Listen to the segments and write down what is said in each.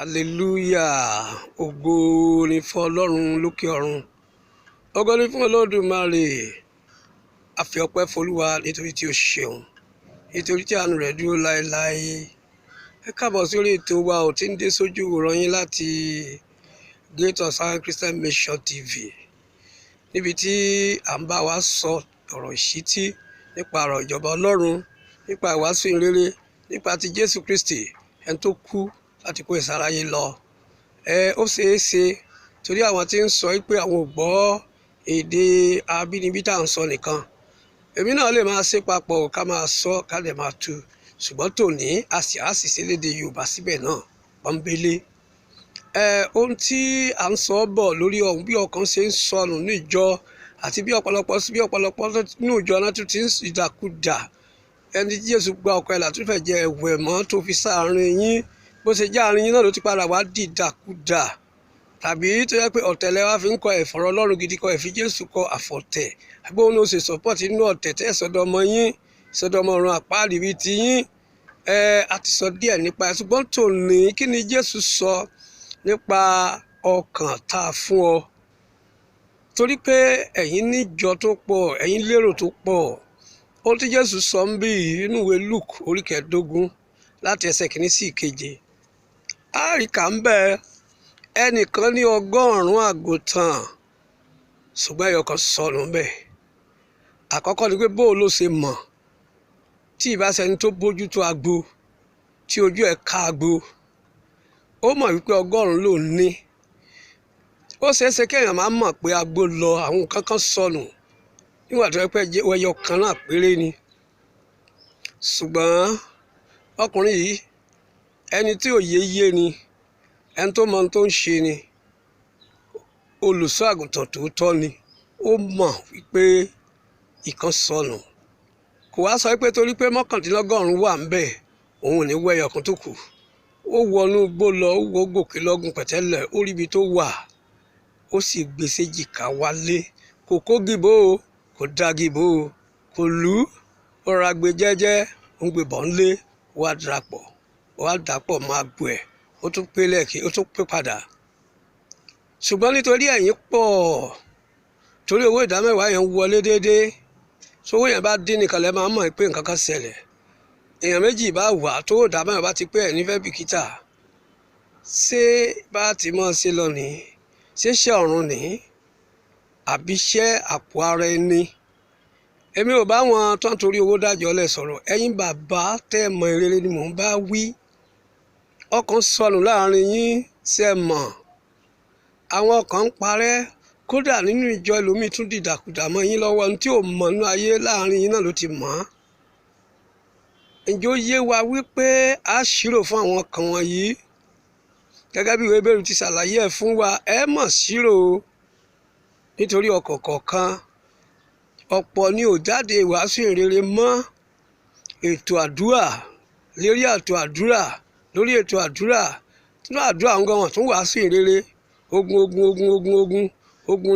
hallelujah, ògo ni fún ọlọ́run lókè ọ̀run, ògo ni fún olódùmarè. A fi ọpẹ́ f'Olúwa nítorí tí ó ṣeun, nítorí tí àánú rẹ̀ dúró láéláé. Ẹ káàbọ̀ sórí ètò wa ò tí ń dé sójú ìwòran yín láti Gate of Zion Christian Mission TV, níbi tí à ń bá wa sọ ọ̀rọ̀ ìṣítí nípa ọ̀rọ̀ ìjọba ọlọ́run, nípa ìwàásù ìrere, nípa ti Jésù Kristi ẹni tó kú láti kó ìsáráyé lọ. Ó ṣeé ṣe torí àwọn tí ń sọ pé àwọn ò gbọ́ èdè abínibí tá à ń sọ nìkan. Èmi náà lè máa ṣe papọ̀ ká máa sọ ká lè máa tu, ṣùgbọ́n tòní àṣìṣe lédè Yorùbá síbẹ̀ náà pọ́nbélé. Ohun tí à ń sọ bọ̀ lórí ọ̀hún bí ọkàn ṣe ń sọnù ní ìjọ àti bí ọ̀pọ̀lọpọ̀ nínú ìjọ náà tún ti ń ìdàkudà. Ẹni tí Jésù gba ọkọ ẹ̀ látúfẹ̀ jẹ ẹ̀wẹ̀ mọ́ tó fi sáàárín yín, bó ṣe já àárín yín náà ló ti padà wá dìdàkudà. Tàbí tó yẹ pé ọ̀tẹ̀lẹ̀ wá fi ń kọ ẹ̀fọ̀rọ̀ Ọlọ́run gidi kọ ẹ̀fí Jésù kọ àfọ̀tẹ̀. Àgbẹ̀ òun ló ṣe sọ́pọ̀tì nínú ọ̀tẹ̀ tẹ́ sọdọmọ yín, sọdọmọ ọ̀run àpáàdì bíi ti yín. A ti sọ díẹ̀ nípa ẹ̀, ṣùgbọ́n tòní kí ni Jésù sọ nípa ọkàn tá a fún ọ? Torí pé ẹ̀yin níjọ tó pọ̀, ẹ̀yin lérò tó pọ̀. Ohun tí Jésù sọ ń bí inú ìwé Luke orí 15 láti ẹsẹ̀ 1 sí 7. Àríkà ń bẹ ẹnìkan ní 100 àgùntàn, ṣùgbọ́n ẹyọ kan sọnù ń bẹ. Àkọ́kọ́ ni pé bóò ló ṣe mọ̀ tí ìbá ṣẹni tó bójú tó agbo, tí ojú ẹ̀ ká agbo. Ó mọ̀ wípé 100 ló ní. Ó ṣeéṣe kéèyàn máa mọ̀ pé agbo lọ àwọn kankan sọnù nígbà tó yẹ pé ẹyọ kan náà péré ni. Ṣùgbọ́n ọkùnrin yìí ẹni tí òye yé ni, ẹni tó mọ ohun tó ń ṣe ni, olùṣọ́ àgùntàn tòótọ́ ni. Ó mọ̀ wípé ìkan sọnù. Kò wá sọ pé torí pé 99 wà ń bẹ̀ òun ò ní wẹ́yọ kan tó kù. Ó wọnú igbó lọ, ó wo gòkè lọ́gùn pẹ̀tẹ́lẹ̀, ó ríbi tó wà, ó sì gbé séjìká wálé. Kò kó gìbò o, kò dá gìbò o, kò lù ú, ó ra gbé jẹ́jẹ́, ó ń gbé bọ̀ ńlé, wá dàpọ̀ máa gbò ẹ̀, ó tún pé lẹ́ẹ̀kì, ó tún pé padà. Ṣùgbọ́n nítorí ẹ̀yin pọ̀, torí owó ìdámẹ́wàá yẹn ń wọlé déédéé, sówó yẹn bá dín nìkan lẹ́ máa mọ̀ pé nǹkan kan ṣẹlẹ̀. Èèyàn méjì bá wà tó ìdámẹ́wàá bá ti pé ẹ̀ nífẹ̀ẹ́ bìkítà. Ṣé bá ti mọ̀ ṣe lọ nìí? Ṣé ṣẹ́ ọ̀run nìí? Àbí ṣẹ́ àpò ara ẹni? Èmi ò bá wọn tó ń torí owó dájọ́ lẹ̀ sọ̀rọ̀. Ẹ̀yin bàbá tẹ́ mọ ìrere ni mò ń bá wí. Ọkàn sọnù láàrin yín ṣe mọ̀. Àwọn ọkàn ń parẹ́, kódà nínú ìjọ ẹlòmíì tún dìdàkudà mọ́ yín lọ́wọ́. Ohun tí ò mọ̀ nínú ayé láàrin yín náà ló ti mọ̀. Ǹjẹ́ ó yé wa wípé a ṣírò fún àwọn ọkàn wọ̀nyí? Gẹ́gẹ́ bí ìwé Hébérù ti ṣàlàyé ẹ̀ fún wa, ẹ mọ̀ ṣírò nítorí ọkàn kọ̀ọ̀kan. Ọ̀pọ̀ ni ò jáde ìwàásù ìrere mọ́. Ètò àdúrà lérí ètò àdúrà lórí ètò àdúrà. Nínú àdúrà ń gan wọn tún wàásù ìrere. Ogun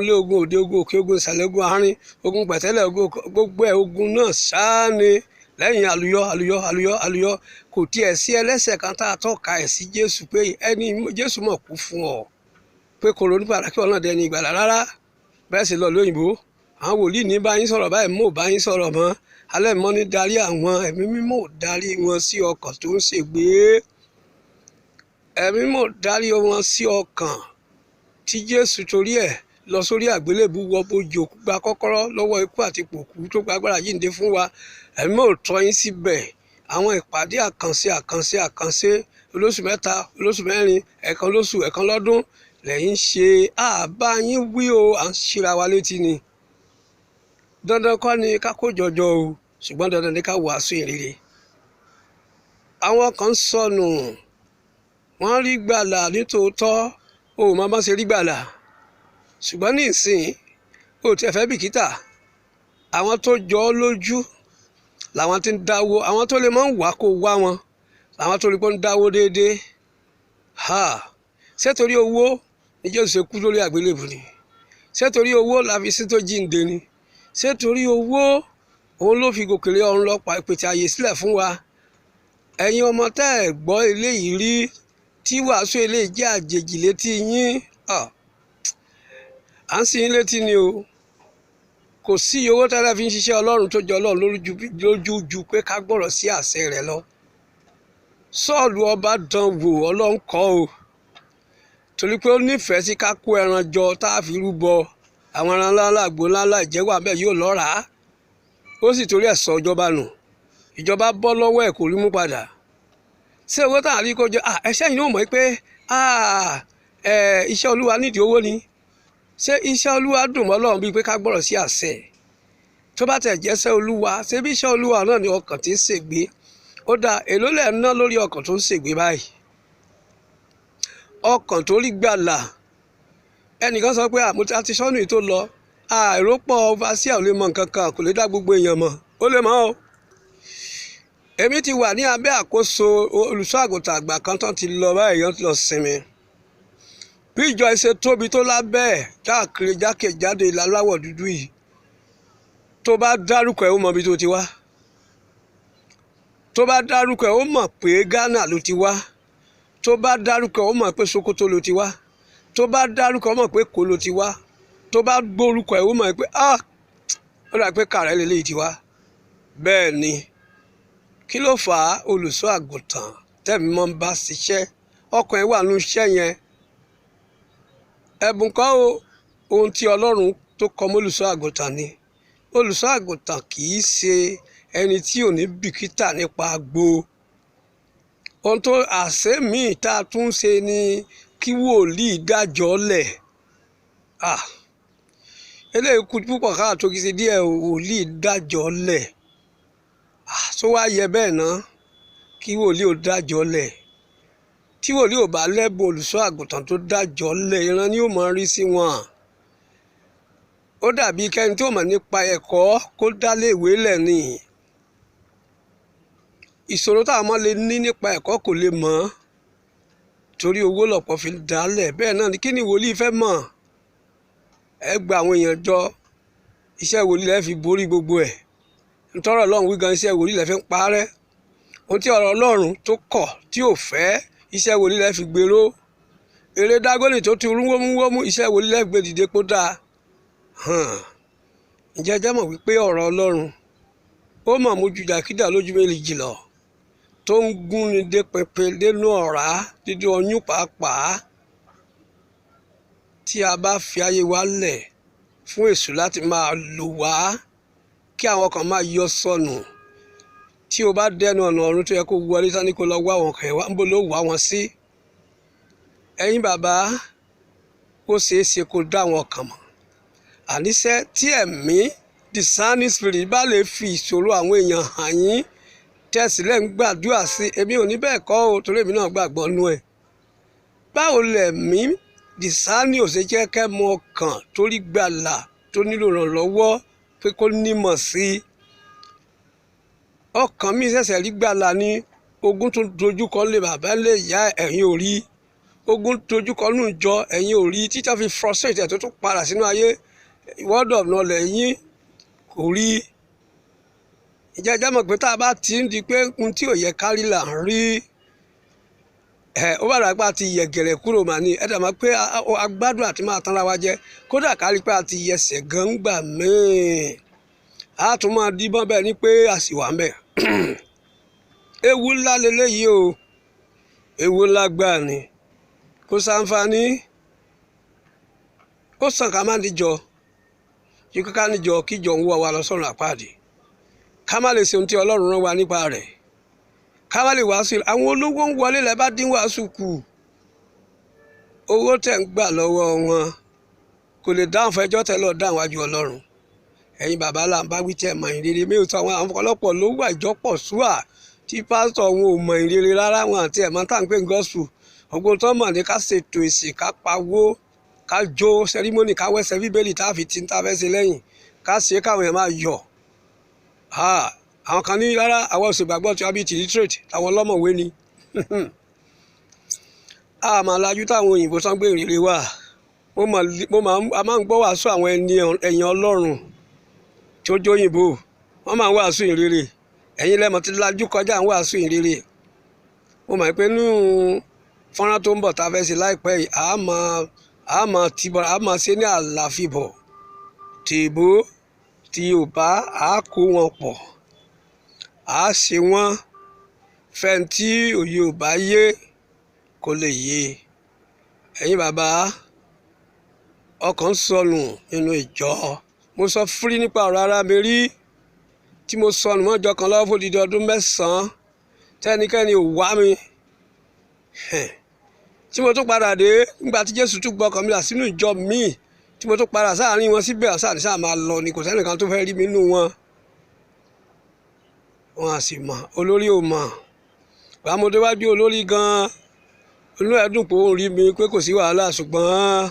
ilé, ogun òde, ogun òkè, ogun ìsàlẹ̀, ogun àárín, ogun pẹ̀tẹ́lẹ̀, gbogbo ẹ̀ ogun náà ṣáá ni. Lẹ́yìn àlùyọ kò tiẹ̀ sí ẹlẹ́ṣẹ̀ kan tá a tọ́ka ẹ̀ sí Jésù pé ẹni Jésù mọ̀ kú fún ọ, pé kò ronú padà kí ọ̀nà dẹni ìgbàlà rárá. Bẹ́ẹ̀ sì lọ lóyìnbó, àwọn wòlíì ní bá yín sọ̀rọ̀ báyìí mò bá yín sọ̀rọ̀ mọ́. Alẹ́ mọ́ ní darí àwọn, ẹ̀mí mímọ́ ò darí wọn sí ọkàn tó ń ṣègbé. Ẹ̀mí mímọ́ ò darí wọn sí ọkàn tí Jésù torí ẹ̀ lọ sórí àgbélébù wọ bójú òkú, gba kọ́kọ́rọ́ lọ́wọ́ ikú àti pòkú tó gba agbára jíǹde fún wa. Ẹ̀mí mímọ́ ò tọ́ yín síbẹ̀. Àwọn ìpàdé àkànṣe olóṣù 3, olóṣù 4, ẹ̀kan lóṣù, ẹ̀kan lọ́dún lẹ́yìn ṣe. Àbá yín wí o, à ń ṣíra wa létí ni. Dandan kọ́ ni ká kó jọjọ o, ṣùgbọ́n dandan ni ká wàásù ìrere. Àwọn kan sọnù, wọ́n rí gbàlà nítòótọ́, o máa bá ṣe rí gbàlà. Ṣùgbọ́n ní ìsìn o tí ẹ fẹ́ bìkítà. Àwọn tó jọ ọ́ lójú làwọn tí ń dáwó, àwọn tó lè máa ń wá kó wá wọn làwọn tó rí pé ń dáwó déédéé. Ṣé torí owó ni Jésù ṣe kú lórí àgbélébù ni? Ṣé torí owó la fi sí tó jíǹde ni? Ṣé torí owó òun ló fi gòkèlè ọ̀run lọ pa ìpèsè àyè sílẹ̀ fún wa? Ẹ̀yin ọmọ tẹ́ ẹ̀ gbọ́ eléyìí rí, tí wàásù eléyìí jẹ́ àjèjì létí yín à ń sin yín létí ni o. Kò sí owó tẹ́lẹ̀ fi ń ṣiṣẹ́ Ọlọ́run tó jọ Ọlọ́run lójú ju pé ká gbọ́rọ̀ sí àṣẹ rẹ̀ lọ. Sọ́ọ̀lù ọba dán wò, Ọlọ́run kọ́ o, torí pé ó nífẹ̀ẹ́ sí ká kó ẹran jọ tá a fi rúbọ àwọn ẹran ńláńlá àgbò ńláńlá ìjẹ́wà bẹ́ẹ̀ yóò lọ́ra ó sì torí ẹ̀ sọ ìjọba nù. Ìjọba bọ́ lọ́wọ́ ẹ̀ kò rí mú padà. Ṣé owó tá à ń rí kó jọ ẹṣẹ́ yìí ló mọ̀ pé iṣẹ́ Olúwa nídìí owó ni. Ṣé iṣẹ́ Olúwa dùn mọ́ Ọlọ́run bíi pé ká gbọ́rọ̀ sí àṣẹ tó bá tẹ̀ jẹ́ṣẹ́ Olúwa? ṣé bí iṣẹ́ Olúwa náà ni ọkàn tí ń ṣègbé? Ó dáa, èló lẹ̀ ń ná lórí ọkàn tó ń ṣègbé báyìí? Ọkàn tó rí gbàlà. Ẹnìkan sọ pé a ti sọ́nù yìí tó lọ àìrópọ̀ overseer ò lè mọ nǹkan kan, kò lè dá gbogbo èèyàn mọ̀. Ó lè mọ̀ o. Èmi ti wà ní abẹ́ àkóso olùṣọ́ àgùntàn àgbà kan tán ti lọ báyìí, yọ́n ti lọ sinmi. Bí ìjọ ìṣe tóbi tó lábẹ́ ẹ̀ káàkiri jákèjádò ilẹ̀ aláwọ̀ dúdú yìí, tó bá dárúkọ ẹ̀ ó mọ ibi tó ti wá. Tó bá dárúkọ ẹ̀ ó mọ̀ pé Ghana ló ti wá. Tó bá dárúkọ ẹ̀ ó mọ̀ pé Sokoto ló ti wá. Tó bá dárúkọ ẹ̀ ó mọ̀ pé Èkó ló ti wá. Tó bá gbórúkọ ẹ̀ ó mọ̀ pé ó dà pé Kàrẹ́ lélẹ́yìí ti wá. Bẹ́ẹ̀ ni, kí ló fà á? Olùṣọ́ àgùntàn tẹ̀mí mọ́ ń bá ṣiṣẹ́, ọkàn ẹ̀ wà nínú iṣẹ́ yẹn. Ẹ̀bùn kọ́ o, ohun tí Ọlọ́run tó kọ mọ́ olùṣọ́ àgùntàn ni. Olùṣọ́ àgùntàn kì í ṣe ẹni tí ò ní bìkítà nípa agbo. Ohun tó àṣẹ míì tá a tún ṣe ni kí wòlíì dájọ́ lẹ̀. Eléyìí kú púpọ̀ káàtó kì í ṣe díẹ̀, wòlíì dájọ́ lẹ̀. Tó wá yẹ bẹ́ẹ̀ ná kí wòlíì ò dájọ́ lẹ̀? Tí wòlíì ò bá lẹ́bùn olùṣọ́ àgùntàn tó dájọ́ lẹ̀, ìran ni ó mọ rí sí wọn. Ó dàbí kẹ́ni tí ó mọ̀ nípa ẹ̀kọ́ kó dálé ìwé lẹ̀ ni. Ìṣòro táwọn ọmọ lè ní nípa ẹ̀kọ́ kò lè mọ̀, torí owó lọ̀pọ̀ fi dálẹ̀. Bẹ́ẹ̀ náà ni kí ni wòlíì fẹ́ mọ̀? Ẹ gba àwọn èèyàn jọ, iṣẹ́ wòlíì lẹ́ fi borí gbogbo ẹ̀. Ntọ́rọ̀ Ọlọ́run wí gan, iṣẹ́ wòlíì lẹ́ fi ń parẹ́. Ohun tí ọ̀rọ̀ Ọlọ́run tó kọ̀ tí ò fẹ́, iṣẹ́ wòlíì lẹ́ fi gbèrò. Èrè Dágónì tó ti rú wómúwómú, iṣẹ́ wòlíì lẹ́ gbé dìde kó dáa. Ǹjẹ́ jẹ́ mọ̀ wípé ọ̀rọ̀ Ọlọ́run ó mọ̀ mú ju jàkídà lójú méjì jìlọ, tó ń gún ni dé pẹpẹ dénú ọ̀rá dídú ọyún pàápàá. Tí a bá fi ayé wa lẹ̀ fún èṣù láti máa lò wá, kí àwọn kan máa yọ sọnù, tí o bá dẹnu ọ̀nà ọ̀run tó yẹ kó wọlé tán ní kó lọ wá àwọn kan wá, níbo ló wá wọn sí? Ẹ̀yin bàbá, ó ṣeé ṣe kó dá àwọn kan mọ̀. Àníṣe tí ẹ̀mí discerning spirit bá lè fi ìṣòro àwọn èèyàn hàn yín, tẹ̀sílẹ̀ ń gbàdúrà sí, èmi ò ní bẹ́ẹ̀ kọ́ o, torí èmi náà gbàgbọ́ nú ẹ̀. Báwo lẹ̀mí discerning ò ṣe jẹ́ kẹ́ mọ ọkàn torí gbàlà tó nílò ìrànlọ́wọ́ pé kó nímọ̀ sí? Ọkàn mi ṣẹ̀ṣẹ̀ rí gbàlà ní ogun tó dojúkọ lé bàbá lè yá ẹ̀yin ò rí, ogun dojúkọ nù jọ ẹ̀yin ò rí, títà fi frustrate ẹ̀ tó tún padà sínú ayé word of knowledge yín kò rí. Ìjẹ́jẹ́ mọ̀ pé tá a bá ti ń di pé ohun tí ò yẹ kárí là ń rí, ó bá dàgbà ti yẹ̀gẹ̀rẹ̀ kúrò mà ní. Ẹ dà mọ̀ pé agbádùn àti máa tán ra wa jẹ, kódà kárí pé a ti yẹsẹ̀ gan gbà míì, a tún máa díbọ́n bẹ́ẹ̀ ni pé a sì wà ń bẹ̀. Ewu ńlá leléyìí o, ewu ńlá gbà ni. Kò sàǹfààní, ó sàn ká má níjọ, kíkọ́ ká níjọ kíjọ ń wọ́ wa lọ sọ́run àpáàdé, ká má lè ṣe ohun tí Ọlọ́run rán wa nípa rẹ̀, ká má lè wàásù. Àwọn olówó ń wọlé lẹ́ bá dín wàásù kù, owó tẹ̀ ń gbà lọ́wọ́ wọn kò lè dáhùn fẹjọ́ tẹ́ lọ dáhùn wájú Ọlọ́run. Ẹ̀yin bàbá là ń bá wí tẹ́ mọ̀ ìrere méjì tó àwọn ọ̀pọ̀lọpọ̀ ló wà ìjọpọ̀ súà tí pásítọ̀ wọn ò mọ̀ ìrere rárá, wọn àti ẹ̀mọ́ tá à ń pè gọ́sù. Ọgbọ́n tó mọ̀ ní ká ṣètò ìsìn, ká pawó, ká jó sẹ́rímọ́nì, ká wẹ́sẹ̀ bíbélì tá a fi tí ń tá a fẹ́ ṣe lẹ́yìn, ká ṣe káwọn èèyàn máa yọ̀. Àwọn kan ní rárá àwọn òṣègbàgbọ́ tí wọ́n bí ti literate àwọn ọlọ́mọ̀wé ni. A máa lajú táwọn òyìnbó tán gbé ìrere wà. A máa ń gbọ́ wàásù àwọn ẹ̀yìn Ọlọ́run tí ó jóyìnbó, wọ́n máa ń wàásù ìrere. Ẹ̀yin lẹ́mọ̀ ti lajú kọjá ń wàásù ìrere. Mo mọ̀ pé nínú fọ́nrán tó ń bọ̀ tá a fẹ́ ṣe láìpẹ́ yìí a máa ṣe ní àlàfíbọ̀ tèbó tí Yorùbá a kó wọn pọ̀ a ṣe wọ́n fẹ́ntì òye ò bá yé kó lè yé. Ẹ̀yin bàbá ọkàn sọnù nínú ìjọ. Mo sọ fúrí nípa ọ̀rọ̀ ara mi rí tí mo sọnù mọ́jọ kan lọ́wọ́ fódìdí ọdún 9 tẹ́nikẹ́ni ò wá mi tí mo tún padà dé nígbà tí Jésù tún gbọ́kàn mi là sínú ìjọ míì tí mo tún padà sáàárín wọn síbẹ̀ sáà máa lọ ni kò sẹ́nìkan tó fẹ́ rí mi nínú wọn. Wọn à sì mọ̀ olórí ò mọ̀ bá mo déwájú olórí gan-an inú ẹ̀dùn pé òun rí mi pé kò sí wàhálà ṣùgbọ́n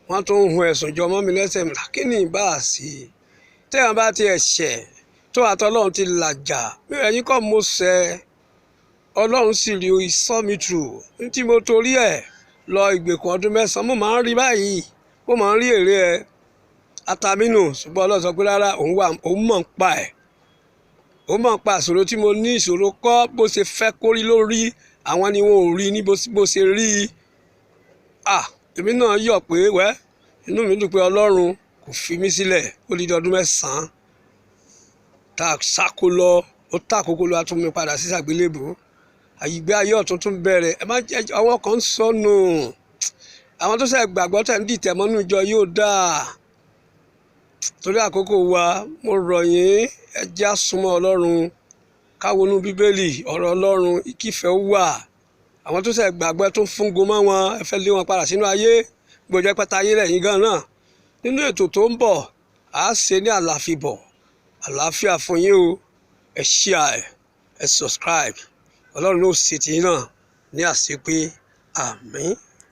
wọ́n tún ń hun ẹ̀sùn jọ mọ́ mi lẹ́sẹ̀ mi kí ni ìbá sí i téèyàn bá ti ẹ̀ṣẹ̀ tó àtọ́lọ́run ti làjà ẹ̀yin kọ́ mo ṣẹ̀ Ọlọ́run sì rí i sọ mi tù tí mo torí ẹ̀ lọ ìgbèkùn ọdún 9 mo máa ń rí báyìí mo máa ń rí èrè ẹ̀ atamínú ṣùgbọ́n Ọlọ́run sọ pé rárá òun mọ̀ ń pa ẹ̀ òun mọ̀ ń pa ìṣòro tí mo ní ìṣòro kọ́ bó ṣe fẹ́ kórí lórí àwọn ni wọn ò rí ní bó ṣe rí i èmi náà yọ̀ pé inú mi dùn pé Ọlọ́run kò fi mí sílẹ̀ ó di ọdún 9 tá a sáko lọ ó tàkókò lọ àtún mi padà sí àgbélébù àyígbé ayé ọ̀tún tún bẹ̀rẹ̀ ẹ má jẹ́ àwọn kan ń sọnù àwọn tó ṣe gbàgbọ́ tẹ̀ ń dìtẹ̀ mọ́nú ìjọ yóò dáa torí àkókò wa mo rọ̀ yín ẹ jẹ́ á súnmọ́ Ọlọ́run káwọnú Bíbélì ọ̀rọ̀ Ọlọ́run ìkífẹ́ wà àwọn tó ṣe gbàgbọ́ tó ń fúngun mọ́ wọn ẹ fẹ́ lé wọn padà sínú ayé gbọ́dọ̀ pẹ́ta ayé lẹ́yìn gan náà nínú ètò tó ń bọ̀ á ṣe ní àlàfíbọ̀ àlàáfíà fún yín o ẹ share ẹ subscribe Ọlọ́run ló ṣe tìyín náà ní àṣepé àmín.